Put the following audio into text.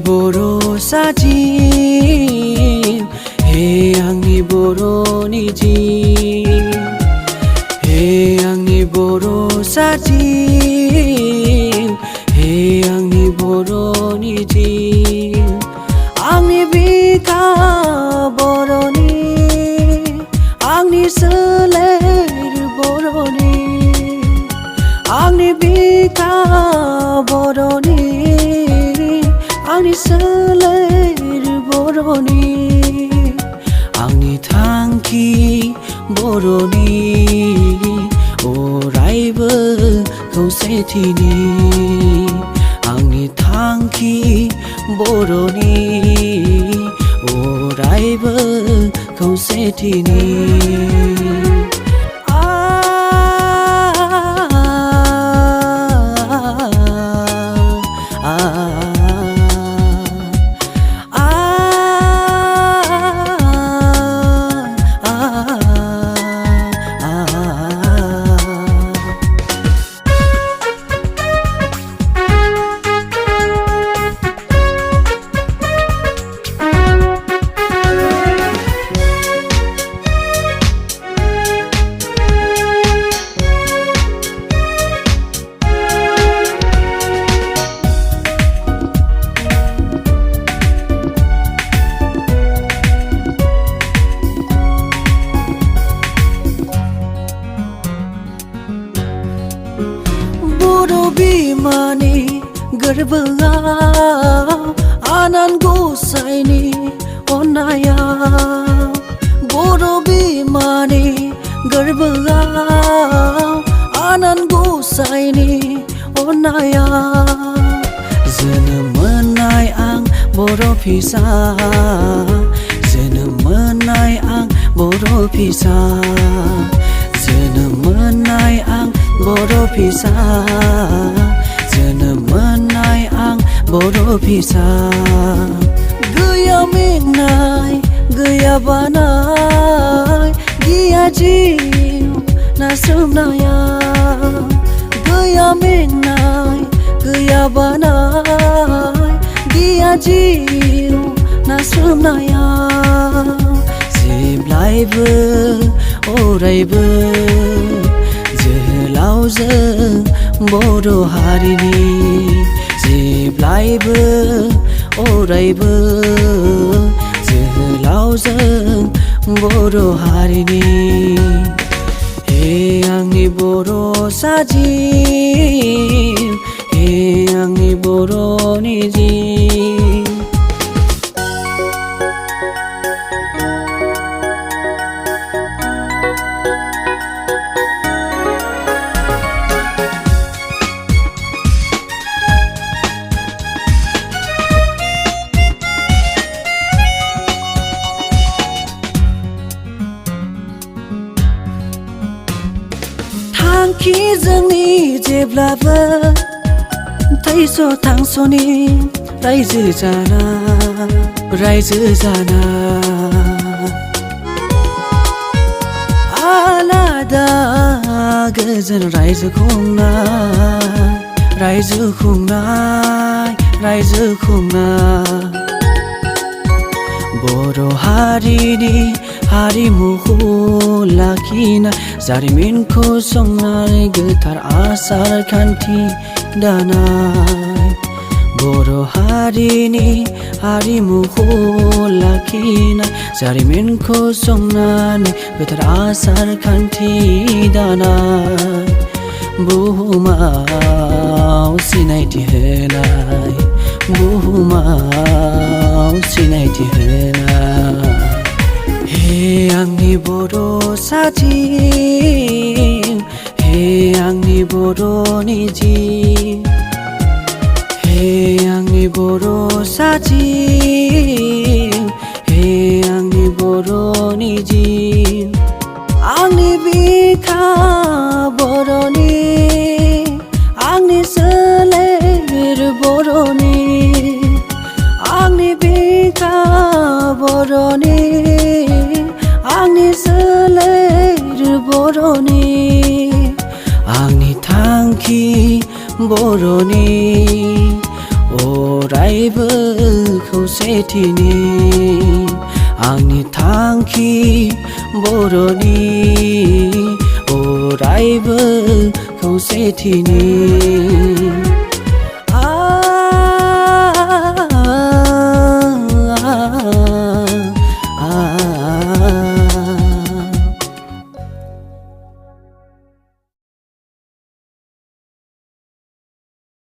बर' साजिम हे आंनि बर'नि जिम हे आंनि बर' साजिम हे आंनि बर'नि जिम आंनि बिखा बर'नि आंनि सोलेर बर'नि आंनि बिखा बर'नि आंनि सोलेर बर'नि आंनि थांखि बर'नि अरायबो खौसेथिनि आंनि थांखि बर'नि अरायबो खौसेथिनि बिमानि गोरबोआव आनान गसाइनि अननायाव बर' बिमानि गोरबोआव आनान गसाइनि अननायाव जोनोम मोननाय आं बर' फिसा जोनोम मोननाय आं बर' फिसा जोनोम मोननाय आं बर' फिसा जोनोम मोननाय आं बर' फिसा गैया मेंनाय गैया बानाय गिया जिउ नासोमनाया गैया मेंनाय गैया बानाय गिया जिउ नासोमनाया जेब्लायबो अरायबो जोहोलावजों बर' हारिनि जेब्लायबो अरायबो जोहोलावजों बर' हारिनि हे आंनि बर' साजिम हे आंनि बर'नि जिम थांखि जोंनि जेब्लाबो थैस' थांस'नि रायजो जाना आलादा गोजोन रायजो खुंनाय बर' हारिनि हारिमुखौ लाखिना जारिमिनखौ संनानै गोथार आसार खान्थि दानाय बर' हारिनि हारिमुखौ लाखिना जारिमिनखौ संनानै गोथार आसार खान्थि दानाय बुहुमाव सिनायथि होनाय बुहुमाव सिनायथि होनाय हे आंनि बर' साजिम हे आंनि बर'नि जिम हे आंनि बर' साजिम हे आंनि बर'नि जिम आंनि बिखा बर'नि आंनि सोलेर बर'नि आंनि बिखा बर'नि आंनि सोलेर बर'नि आंनि थांखि बर'नि अरायबो खौसेथिनि आंनि थांखि बर'नि अरायबो खौसेथिनि